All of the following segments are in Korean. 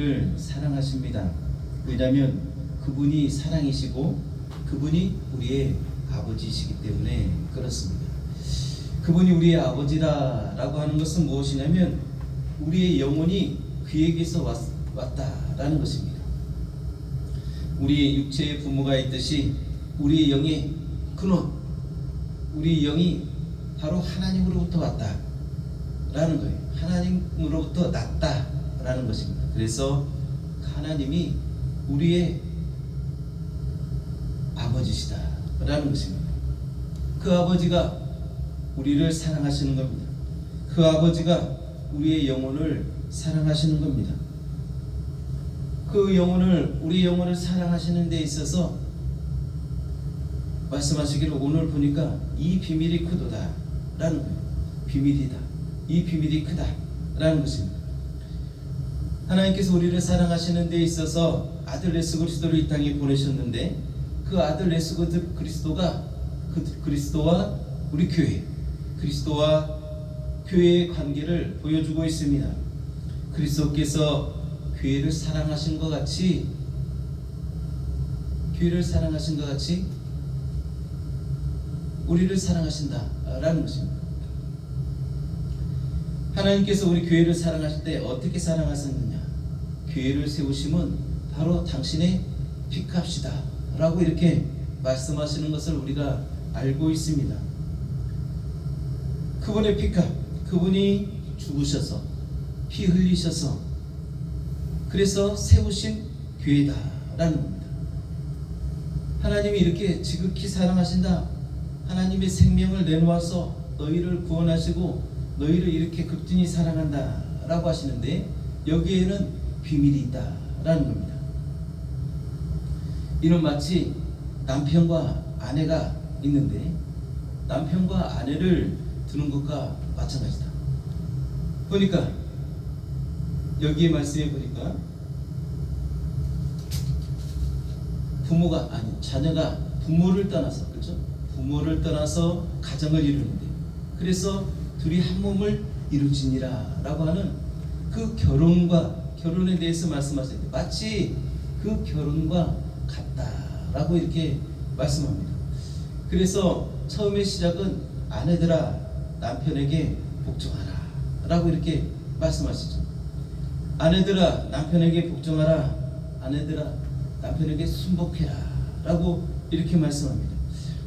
우리를 사랑하십니다. 왜냐하면 그분이 사랑이시고 그분이 우리의 아버지이시기 때문에 그렇습니다. 그분이 우리의 아버지다라고 하는 것은 무엇이냐면 우리의 영혼이 그에게서 왔다라는 것입니다. 우리 육체의 부모가 있듯이 우리의 영의 근원, 우리 영이 바로 하나님으로부터 왔다라는 거예요. 하나님으로부터 났다라는 것입니다. 그래서 하나님이 우리의 아버지시다라는 것입니다. 그 아버지가 우리를 사랑하시는 겁니다. 그 아버지가 우리의 영혼을 사랑하시는 겁니다. 그 영혼을, 우리 영혼을 사랑하시는 데 있어서 말씀하시기를 오늘 보니까 이 비밀이 크도다 라는 거예요. 비밀이다. 이 비밀이 크다 라는 것입니다. 하나님께서 우리를 사랑하시는 데 있어서 아들 예수 그리스도를 이 땅에 보내셨는데 그 아들 예수 그리스도가 그리스도와 우리 교회, 그리스도와 교회의 관계를 보여주고 있습니다. 그리스도께서 교회를 사랑하신 것 같이 우리를 사랑하신다라는 것입니다. 하나님께서 우리 교회를 사랑하실 때 어떻게 사랑하셨느냐? 교회를 세우심은 바로 당신의 피값이다 라고 이렇게 말씀하시는 것을 우리가 알고 있습니다. 그분의 피값, 그분이 죽으셔서 피 흘리셔서 그래서 세우신 교회다라는 겁니다. 하나님이 이렇게 지극히 사랑하신다. 하나님의 생명을 내놓아서 너희를 구원하시고 너희를 이렇게 극진히 사랑한다 라고 하시는데 여기에는 비밀이 있다라는 겁니다. 이는 마치 남편과 아내가 있는데 남편과 아내를 두는 것과 마찬가지다. 보니까 여기에 말씀해 보니까 자녀가 부모를 떠나서, 그렇죠? 부모를 떠나서 가정을 이루는데 그래서 둘이 한 몸을 이루지니라 라고 하는 그 결혼에 대해서 말씀하시는데 마치 그 결혼과 같다라고 이렇게 말씀합니다. 그래서 처음의 시작은 아내들아 남편에게 복종하라 라고 이렇게 말씀하시죠. 아내들아 남편에게 복종하라, 아내들아 남편에게 순복해라 라고 이렇게 말씀합니다.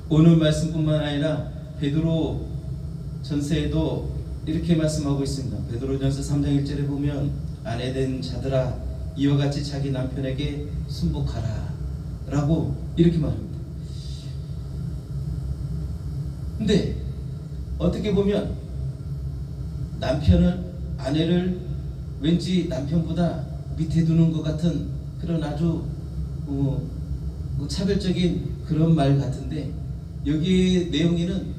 오늘 말씀뿐만 아니라 베드로 전서에도 이렇게 말씀하고 있습니다. 베드로 전서 3장 1절에 보면 아내된 자들아 이와 같이 자기 남편에게 순복하라 라고 이렇게 말합니다. 근데 어떻게 보면 남편은 아내를 왠지 남편보다 밑에 두는 것 같은 그런 아주 차별적인 그런 말 같은데 여기에 내용에는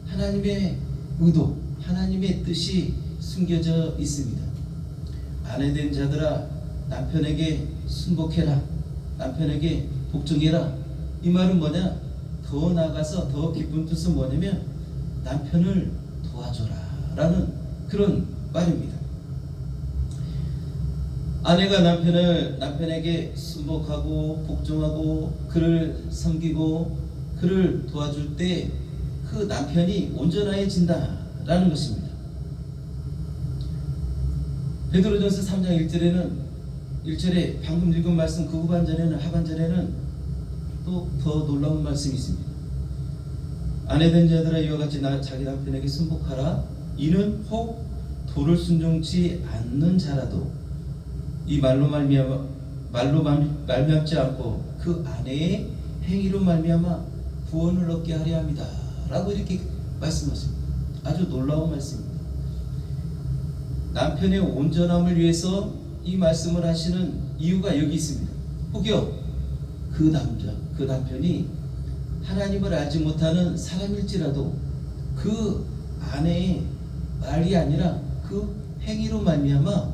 하나님의 의도, 하나님의 뜻이 숨겨져 있습니다. 아내된 자들아 남편에게 순복해라, 남편에게 복종해라. 이 말은 뭐냐? 더 나아가서 더 깊은 뜻은 뭐냐면 남편을 도와줘라 라는 그런 말입니다. 아내가 남편에게 순복하고 복종하고 그를 섬기고 그를 도와줄 때 그 남편이 온전해진다라는 것입니다. 베드로전서 3장 1절에 방금 읽은 말씀 그 하반절에는 또 더 놀라운 말씀이 있습니다. 아내된 자들아 이와 같이 자기 남편에게 순복하라. 이는 혹 도를 순종치 않는 자라도 이 말로 말미암지 않고 그 아내의 행위로 말미암아 구원을 얻게 하려 합니다 라고 이렇게 말씀하십니다. 아주 놀라운 말씀입니다. 남편의 온전함을 위해서 이 말씀을 하시는 이유가 여기 있습니다. 혹여 그 남편이 하나님을 알지 못하는 사람일지라도 그 아내의 말이 아니라 그 행위로 말미암아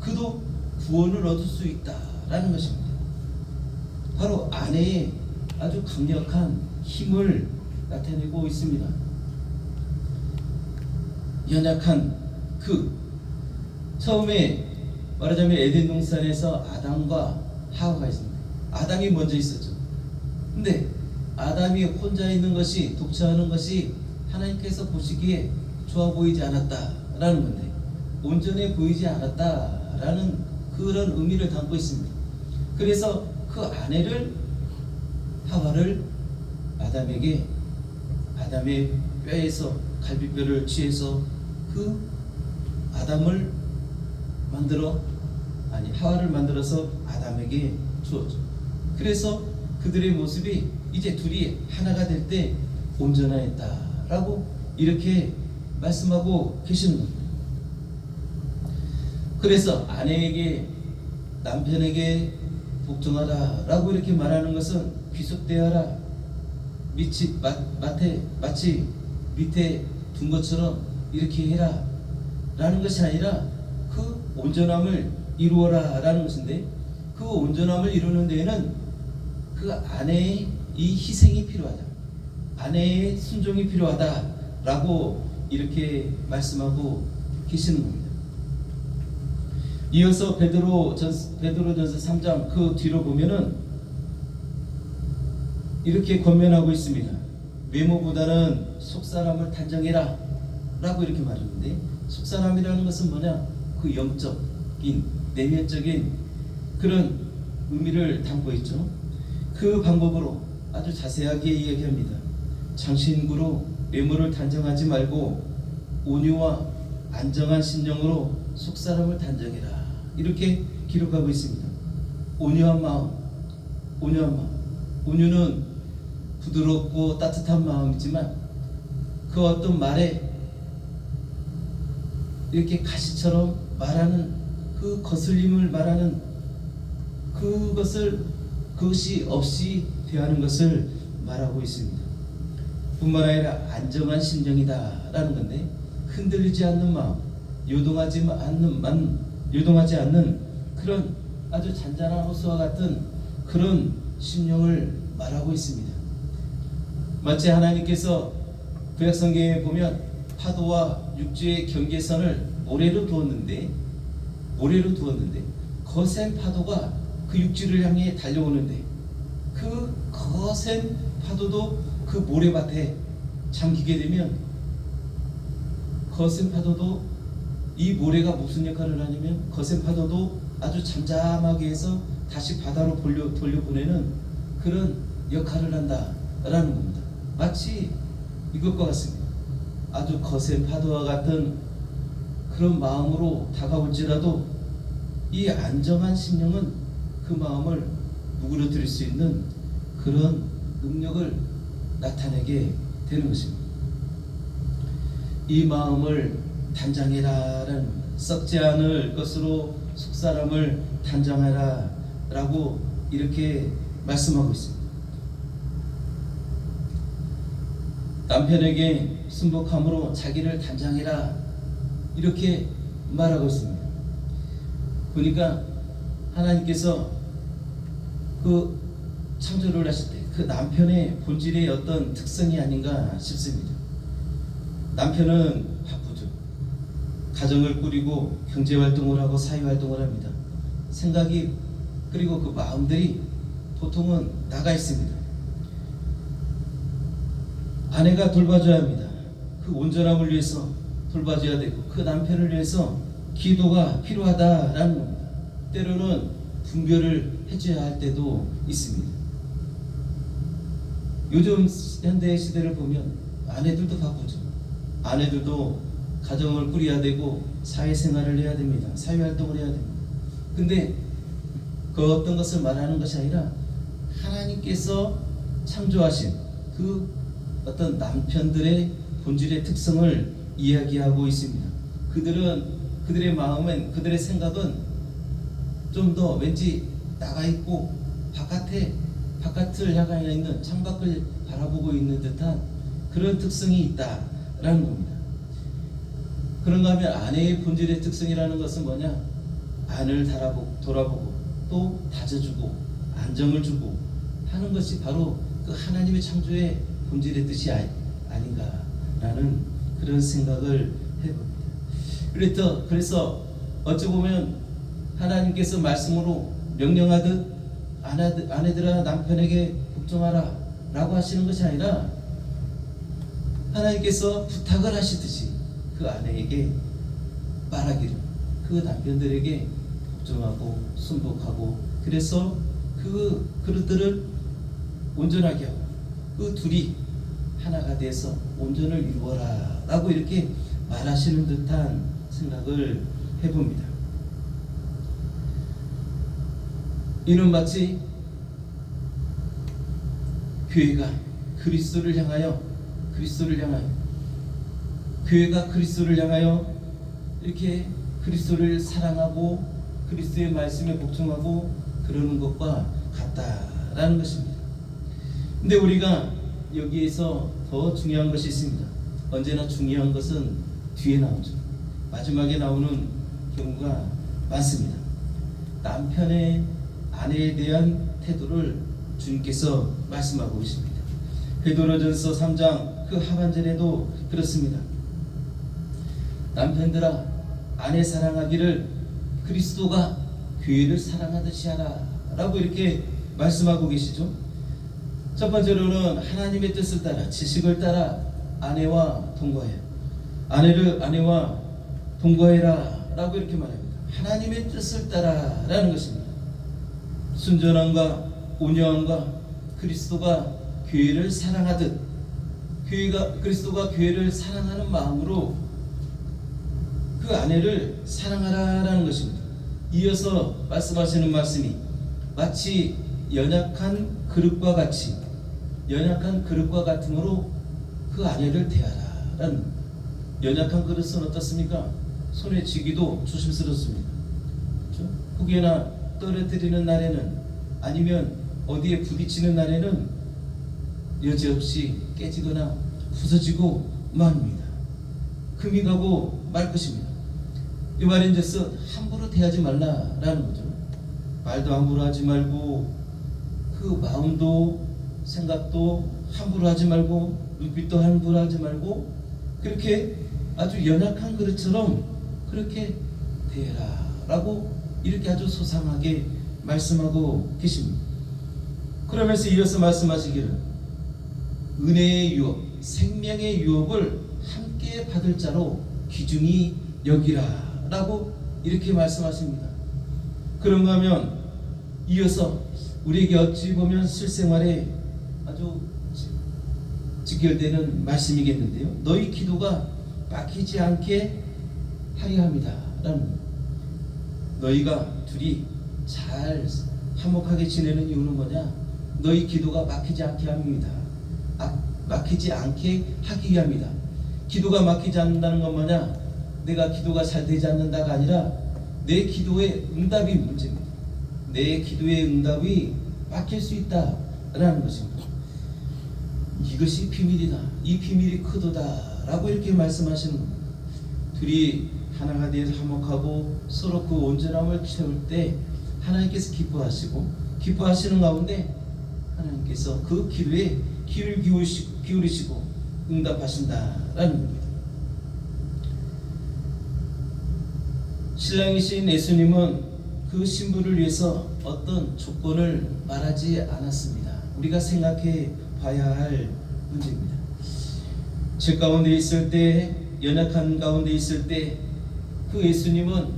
그도 구원을 얻을 수 있다라는 것입니다. 바로 아내의 아주 강력한 힘을 나타내고 있습니다. 처음에 말하자면 에덴 동산에서 아담과 하와가 있습니다. 아담이 먼저 있었죠. 근데 아담이 혼자 있는 것이, 독처하는 것이 하나님께서 보시기에 좋아 보이지 않았다라는 건데, 온전해 보이지 않았다라는 그런 의미를 담고 있습니다. 그래서 그 아내를, 하와를 아담에게, 아담의 뼈에서 갈비뼈를 취해서 그 아담을 하와를 만들어서 아담에게 주었죠. 그래서 그들의 모습이 이제 둘이 하나가 될 때 온전하였다라고 이렇게 말씀하고 계시는 겁니다. 그래서 아내에게, 남편에게 복종하라라고 이렇게 말하는 것은 귀속대하라, 마치 밑에 둔 것처럼 이렇게 해라 라는 것이 아니라 그 온전함을 이루어라 라는 것인데, 그 온전함을 이루는 데에는 그 아내의 이 희생이 필요하다, 아내의 순종이 필요하다 라고 이렇게 말씀하고 계시는 겁니다. 이어서 베드로전서 3장 그 뒤로 보면은 이렇게 권면하고 있습니다. 외모보다는 속사람을 단정해라 라고 이렇게 말하는데, 속사람이라는 것은 뭐냐? 그 영적인, 내면적인 그런 의미를 담고 있죠. 그 방법으로 아주 자세하게 이야기합니다. 장신구로 외모를 단정하지 말고 온유와 안정한 심령으로 속사람을 단정해라, 이렇게 기록하고 있습니다. 온유한 마음. 온유는 부드럽고 따뜻한 마음이지만 그 어떤 말에 이렇게 가시처럼 말하는 그 거슬림을 말하는 그것이 없이 대하는 것을 말하고 있습니다. 뿐만 아니라 안정한 심정이다 라는 건데, 흔들리지 않는 마음, 요동하지 않는 그런 아주 잔잔한 호수와 같은 그런 심령을 말하고 있습니다. 마치 하나님께서 구약성경에 보면 파도와 육지의 경계선을 모래로 두었는데 거센 파도가 그 육지를 향해 달려오는데, 그 거센 파도도 그 모래밭에 잠기게 되면, 거센 파도도, 이 모래가 무슨 역할을 하냐면 거센 파도도 아주 잠잠하게 해서 다시 바다로 돌려보내는 그런 역할을 한다라는 겁니다. 마치 이것과 같습니다. 아주 거센 파도와 같은 그런 마음으로 다가올지라도 이 안정한 심령은 그 마음을 누그러뜨릴 수 있는 그런 능력을 나타내게 되는 것입니다. 이 마음을 단장해라라는, 썩지 않을 것으로 속사람을 단장하라 라고 이렇게 말씀하고 있습니다. 남편에게 순복함으로 자기를 단장해라, 이렇게 말하고 있습니다. 보니까 하나님께서 그 창조를 하실 때 그 남편의 본질의 어떤 특성이 아닌가 싶습니다. 남편은 바쁘죠. 가정을 꾸리고 경제활동을 하고 사회활동을 합니다. 생각이, 그리고 그 마음들이 보통은 나가 있습니다. 아내가 돌봐줘야 합니다. 그 온전함을 위해서 돌봐줘야 되고, 그 남편을 위해서 기도가 필요하다라는 겁니다. 때로는 분별을 해줘야 할 때도 있습니다. 요즘 현대 시대를 보면 아내들도 바쁘죠. 아내들도 가정을 꾸려야 되고 사회생활을 해야 됩니다. 사회활동을 해야 됩니다. 근데 그 어떤 것을 말하는 것이 아니라 하나님께서 창조하신 그 어떤 남편들의 본질의 특성을 이야기하고 있습니다. 그들의 마음은, 그들의 생각은 좀 더 왠지 나가 있고 바깥을 향해 있는, 창밖을 바라보고 있는 듯한 그런 특성이 있다라는 겁니다. 그런가 하면 아내의 본질의 특성이라는 것은 뭐냐? 안을 돌아보고 또 다져주고 안정을 주고 하는 것이 바로 그 하나님의 창조의 본질의 뜻이 아닌가라는 그런 생각을 해봅니다. 그래서 어찌 보면 하나님께서 말씀으로 명령하듯 아내들아 남편에게 복종하라 라고 하시는 것이 아니라 하나님께서 부탁을 하시듯이 그 아내에게 말하기를 그 남편들에게 복종하고 순복하고 그래서 그 그릇들을 온전하게 하고 그 둘이 하나가 돼서 온전을 이루어라 라고 이렇게 말하시는 듯한 생각을 해봅니다. 이는 마치 교회가 그리스도를 향하여 교회가 그리스도를 향하여 이렇게 그리스도를 사랑하고 그리스도의 말씀에 복종하고 그러는 것과 같다라는 것입니다. 근데 우리가 여기에서 더 중요한 것이 있습니다. 언제나 중요한 것은 뒤에 나오죠. 마지막에 나오는 경우가 많습니다. 남편의 아내에 대한 태도를 주님께서 말씀하고 계십니다. 베드로전서 3장 그 하반절에도 그렇습니다. 남편들아 아내 사랑하기를 그리스도가 교회를 사랑하듯이 하라 라고 이렇게 말씀하고 계시죠. 첫 번째로는 하나님의 뜻을 따라 지식을 따라 아내와 동거해라 라고 이렇게 말합니다. 하나님의 뜻을 따라 라는 것입니다. 순전함과 온유함과 그리스도가 교회를 사랑하듯 그리스도가 교회를 사랑하는 마음으로 그 아내를 사랑하라라는 것입니다. 이어서 말씀하시는 말씀이 마치 연약한 그릇과 같음으로 그 아내를 대하라라는. 연약한 그릇은 어떻습니까? 손에 쥐기도 조심스럽습니다. 그렇죠? 혹여나 떨어뜨리는 날에는 아니면 어디에 부딪히는 날에는 여지없이 깨지거나 부서지고 맙니다. 금이 가고 말 것입니다. 이 말인즉슨 함부로 대하지 말라라는 거죠. 말도 함부로 하지 말고 그 마음도 생각도 함부로 하지 말고 눈빛도 함부로 하지 말고 그렇게 아주 연약한 그릇처럼 그렇게 대해라라고 이렇게 아주 소상하게 말씀하고 계십니다. 그러면서 이어서 말씀하시기를 은혜의 유업, 생명의 유업을 함께 받을 자로 귀중히 여기라라고 이렇게 말씀하십니다. 그런가 하면 이어서 우리에게 어찌 보면 실생활에 아주 직결되는 말씀이겠는데요. 너희 기도가 막히지 않게 하려 합니다. 라는 너희가 둘이 잘 화목하게 지내는 이유는 뭐냐? 너희 기도가 막히지 않게 합니다. 막히지 않게 하기 위함이다. 기도가 막히지 않는다는 건 뭐냐? 내가 기도가 잘 되지 않는다가 아니라 내 기도의 응답이 문제입니다. 내 기도의 응답이 막힐 수 있다라는 것입니다. 이것이 비밀이다. 이 비밀이 크도다 라고 이렇게 말씀하시는 겁니다. 둘이 하나가 되어서 화목하고 서로 그 온전함을 채울 때 하나님께서 기뻐하시는 가운데 하나님께서 그 기도에 귀를 기울이시고 응답하신다라는 겁니다. 신랑이신 예수님은 그 신부를 위해서 어떤 조건을 말하지 않았습니다. 우리가 생각해 봐야 할 문제입니다. 죄 가운데 있을 때, 연약한 가운데 있을 때 그 예수님은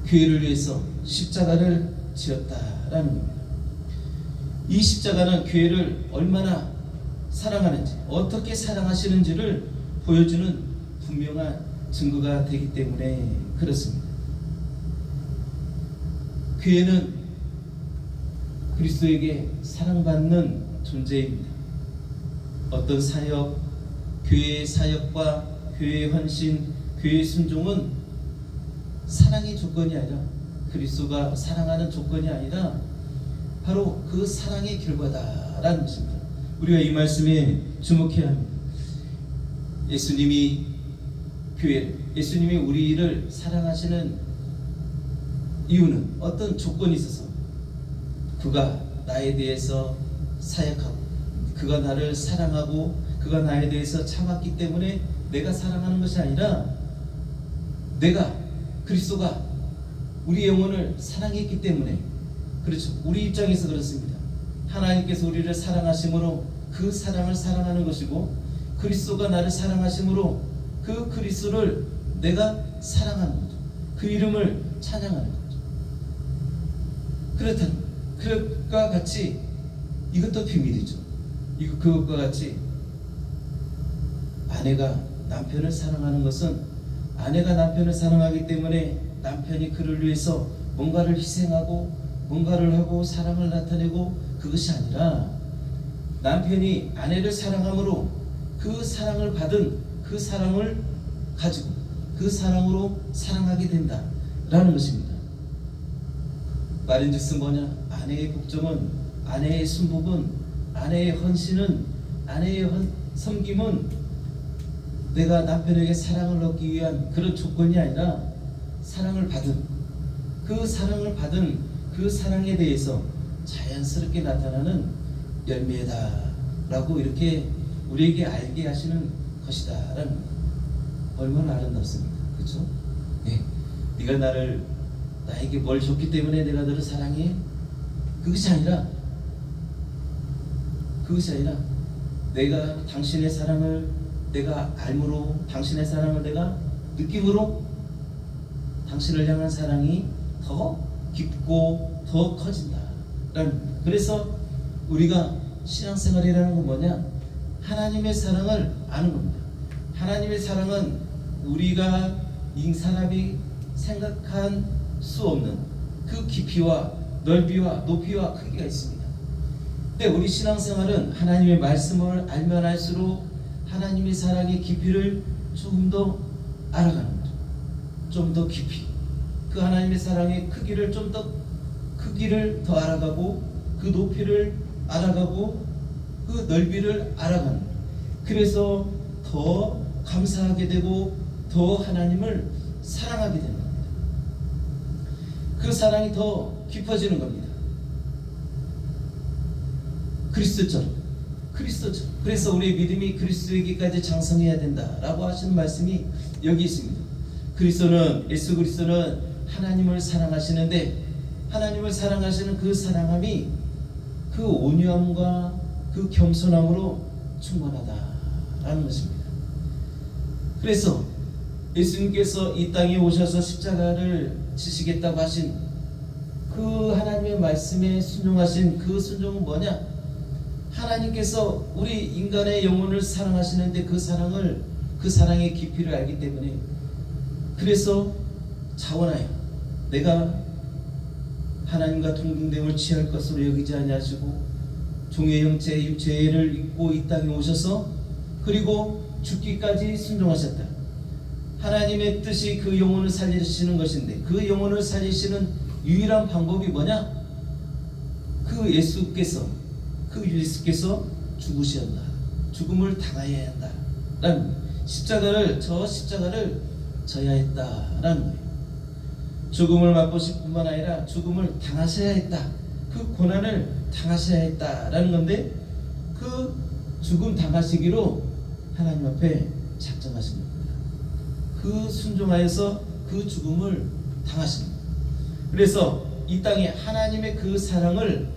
교회를 위해서 십자가를 지었다라는 겁니다. 이 십자가는 교회를 얼마나 사랑하는지, 어떻게 사랑하시는지를 보여주는 분명한 증거가 되기 때문에 그렇습니다. 교회는 그리스도에게 사랑받는 존재입니다. 어떤 사역, 교회의 사역과 교회의 헌신, 교회의 순종은 사랑의 조건이 아니라 그리스도가 사랑하는 조건이 아니라 바로 그 사랑의 결과다라는 것입니다. 우리가 이 말씀에 주목해야 합니다. 예수님이 우리를 사랑하시는 이유는 어떤 조건이 있어서 그가 나에 대해서 사역하고 그가 나를 사랑하고 그가 나에 대해서 참았기 때문에 내가 사랑하는 것이 아니라 그리스도가 우리 영혼을 사랑했기 때문에, 그렇죠, 우리 입장에서 그렇습니다. 하나님께서 우리를 사랑하심으로 그 사랑을 사랑하는 것이고, 그리스도가 나를 사랑하심으로 그 그리스도를 내가 사랑하는 거죠. 그 이름을 찬양하는 거죠. 그렇다는 그것과 같이 이것도 비밀이죠. 그것과 같이 아내가 남편을 사랑하는 것은, 아내가 남편을 사랑하기 때문에 남편이 그를 위해서 뭔가를 희생하고 뭔가를 하고 사랑을 나타내고, 그것이 아니라 남편이 아내를 사랑함으로 그 사랑을 받은 그 사랑을 가지고 그 사랑으로 사랑하게 된다라는 것입니다. 말인즉슨 뭐냐? 아내의 복종은, 아내의 순복은, 아내의 헌신은, 아내의 섬김은 내가 남편에게 사랑을 얻기 위한 그런 조건이 아니라 사랑을 받은 그 사랑에 대해서 자연스럽게 나타나는 열매다라고 이렇게 우리에게 알게 하시는 것이다라는, 얼마나 아름답습니다. 그렇죠? 네. 네가 나에게 뭘 줬기 때문에 내가 너를 사랑해? 그것이 아니라 내가 당신의 사랑을 내가 알므로, 당신의 사랑을 내가 느낌으로 당신을 향한 사랑이 더 깊고 더 커진다. 그래서 우리가 신앙생활이라는 건 뭐냐? 하나님의 사랑을 아는 겁니다. 하나님의 사랑은 우리가 이 사람이 생각한 수 없는 그 깊이와 넓이와 높이와 크기가 있습니다. 근데 우리 신앙생활은 하나님의 말씀을 알면 알수록 하나님의 사랑의 깊이를 조금 더 알아가는 거죠. 좀 더 깊이 그 하나님의 사랑의 크기를 좀 더 더 알아가고, 그 높이를 알아가고, 그 넓이를 알아가는, 그래서 더 감사하게 되고 더 하나님을 사랑하게 되는 겁니다. 그 사랑이 더 깊어지는 겁니다. 그리스도처럼. 그래서 우리의 믿음이 그리스도에게까지 장성해야 된다라고 하시는 말씀이 여기 있습니다. 예수 그리스도는 하나님을 사랑하시는데, 하나님을 사랑하시는 그 사랑함이 그 온유함과 그 겸손함으로 충만하다라는 것입니다. 그래서 예수님께서 이 땅에 오셔서 십자가를 지시겠다고 하신 그 하나님의 말씀에 순종하신 그 순종은 뭐냐? 하나님께서 우리 인간의 영혼을 사랑하시는데 그 사랑의 깊이를 알기 때문에, 그래서 자원하여 내가 하나님과 동등됨을 취할 것으로 여기지 아니하시고 종의 형체의 죄를 입고 이 땅에 오셔서 그리고 죽기까지 순종하셨다. 하나님의 뜻이 그 영혼을 살리시는 것인데, 그 영혼을 살리시는 유일한 방법이 뭐냐? 그 예수께서 죽으셔야 한다. 죽음을 당하여야 한다. 라는 십자가를 져야 했다라는 거예요. 죽음을 맛보실 뿐만 아니라 죽음을 당하셔야 했다. 그 고난을 당하셔야 했다라는 건데, 그 죽음 당하시기로 하나님 앞에 작정하신 겁니다. 그 순종하여서 그 죽음을 당하신 겁니다. 그래서 이 땅에 하나님의 그 사랑을,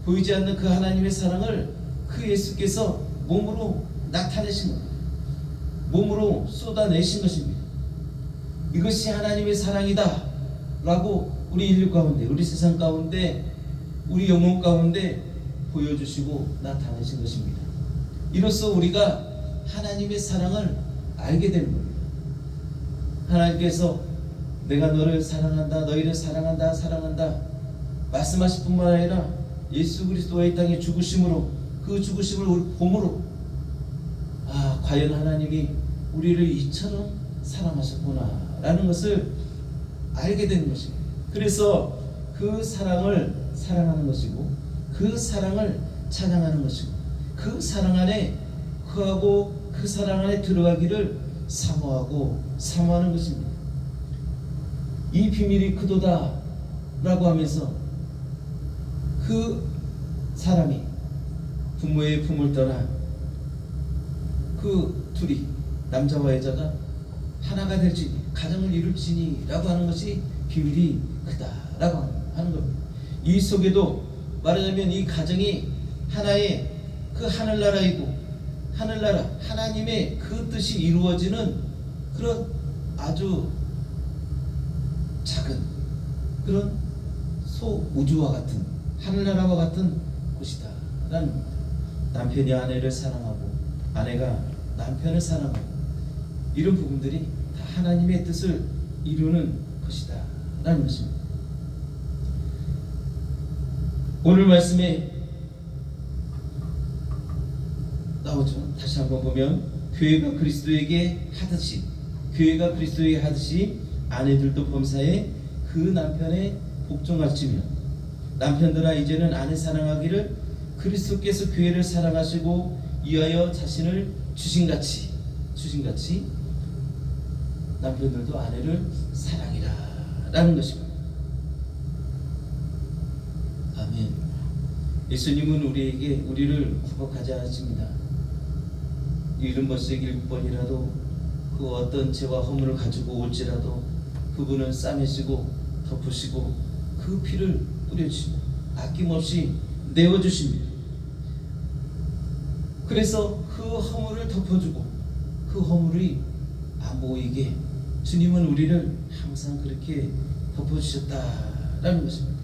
보이지 않는 그 하나님의 사랑을 그 예수께서 몸으로 나타내신 겁니다. 몸으로 쏟아내신 것입니다. 이것이 하나님의 사랑이다 라고 우리 인류 가운데, 우리 세상 가운데, 우리 영혼 가운데 보여주시고 나타내신 것입니다. 이로써 우리가 하나님의 사랑을 알게 되는 겁니다. 하나님께서 내가 너를 사랑한다, 너희를 사랑한다 말씀하실 뿐만 아니라 예수 그리스도가 이 땅에 죽으심으로, 그 죽으심을 우리 봄으로, 과연 하나님이 우리를 이처럼 사랑하셨구나 라는 것을 알게 되는 것입니다. 그래서 그 사랑을 사랑하는 것이고, 그 사랑을 찬양하는 것이고, 그 사랑 안에 거하고 그 사랑 안에 들어가기를 사모하는 것입니다. 이 비밀이 크도다 라고 하면서 그 사람이 부모의 품을 떠나 그 둘이, 남자와 여자가 하나가 될지니, 가정을 이룰지니 라고 하는 것이 비밀이 크다라고 하는 겁니다. 이 속에도 말하자면 이 가정이 하나의 그 하늘나라이고 하늘나라 하나님의 그 뜻이 이루어지는 그런 아주 작은 그런 소우주와 같은 하늘나라와 같은 곳이다 라는 겁니다. 남편이 아내를 사랑하고 아내가 남편을 사랑하고 이런 부분들이 다 하나님의 뜻을 이루는 것이다 라는 것입니다. 오늘 말씀에 나오죠. 다시 한번 보면 교회가 그리스도에게 하듯이 아내들도 범사에 그 남편에 복종할지며 남편들아 이제는 아내 사랑하기를 그리스도께서 교회를 사랑하시고 이하여 자신을 주신같이 남편들도 아내를 사랑이라 라는 것입니다. 아멘. 예수님은 우리를 구박하지 않으십니다. 70번씩 7번이라도 그 어떤 죄와 허물을 가지고 올지라도 그분은 싸매시고 덮으시고 그 피를 뿌려주시고 아낌없이 내어주십니다. 그래서 그 허물을 덮어주고 그 허물이 안 보이게 주님은 우리를 항상 그렇게 덮어주셨다라는 것입니다.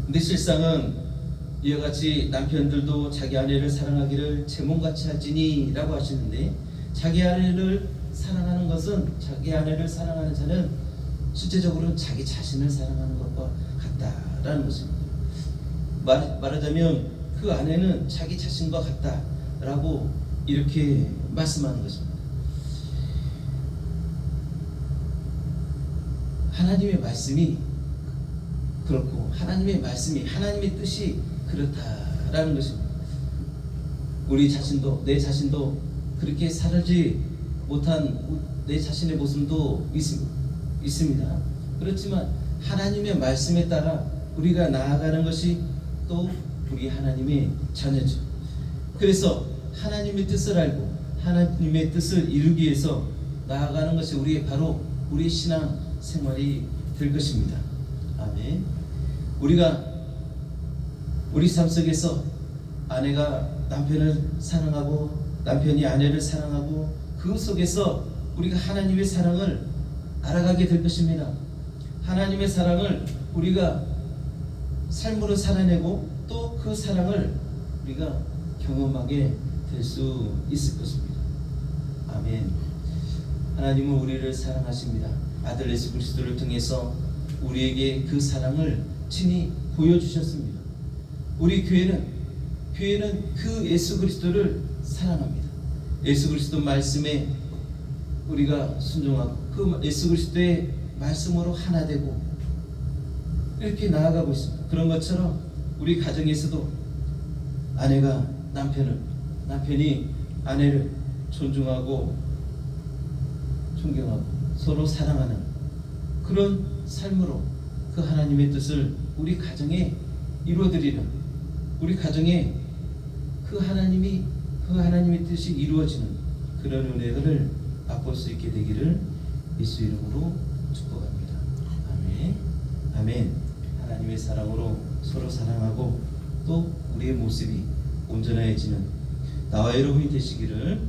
근데 실상은 이와 같이 남편들도 자기 아내를 사랑하기를 제 몸같이 할지니 라고 하시는데 자기 아내를 사랑하는 자는 실제적으로는 자기 자신을 사랑하는 것과 같다라는 것입니다. 말하자면 그 아내는 자기 자신과 같다라고 이렇게 말씀하는 것입니다. 하나님의 말씀이 그렇고 하나님의 뜻이 그렇다라는 것입니다. 우리 자신도 내 자신도 그렇게 살지 못한 내 자신의 모습도 있습니다. 그렇지만 하나님의 말씀에 따라 우리가 나아가는 것이 또 우리 하나님의 자녀죠. 그래서 하나님의 뜻을 알고 하나님의 뜻을 이루기 위해서 나아가는 것이 우리의 신앙 생활이 될 것입니다. 아멘. 우리가 우리 삶 속에서 아내가 남편을 사랑하고 남편이 아내를 사랑하고 그 속에서 우리가 하나님의 사랑을 알아가게 될 것입니다. 하나님의 사랑을 우리가 삶으로 살아내고 또 그 사랑을 우리가 경험하게 될 수 있을 것입니다. 아멘. 하나님은 우리를 사랑하십니다. 아들 예수 그리스도를 통해서 우리에게 그 사랑을 친히 보여주셨습니다. 우리 교회는 그 예수 그리스도를 사랑합니다. 예수 그리스도 말씀에 우리가 순종하고 그 예수 그리스도의 말씀으로 하나 되고 이렇게 나아가고 있습니다. 그런 것처럼 우리 가정에서도 아내가 남편이 아내를 존중하고 존경하고 서로 사랑하는 그런 삶으로 그 하나님의 뜻을 우리 가정에 이루어드리는 우리 가정에 그 하나님의 뜻이 이루어지는 그런 은혜를 맛볼 수 있게 되기를 예수 이름으로 축복합니다. 아멘. 아멘. 하나님의 사랑으로 서로 사랑하고 또 우리의 모습이 온전해지는 나와 여러분이 되시기를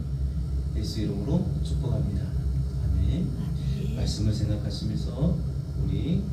예수 이름으로 축복합니다. 아멘. 말씀을 생각하시면서 우리